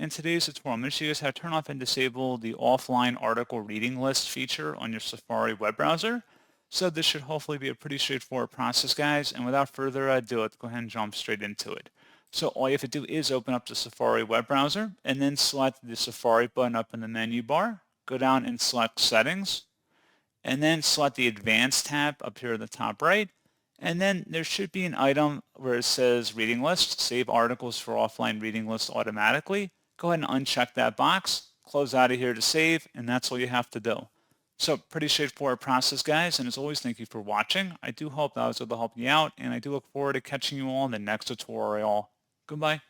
In today's tutorial, I'm going to show you guys how to turn off and disable the offline article reading list feature on your Safari web browser. So this should hopefully be a pretty straightforward process, guys. And without further ado, let's go ahead and jump straight into it. So all you have to do is open up the Safari web browser and then select the Safari button up in the menu bar. Go down and select Settings, and then select the Advanced tab up here at the top right. And then there should be an item where it says Reading List, Save Articles for Offline Reading List Automatically. Go ahead and uncheck that box, close out of here to save, and that's all you have to do. So pretty straightforward process, guys, and as always, thank you for watching. I do hope that I was able to help you out, and I do look forward to catching you all in the next tutorial. Goodbye.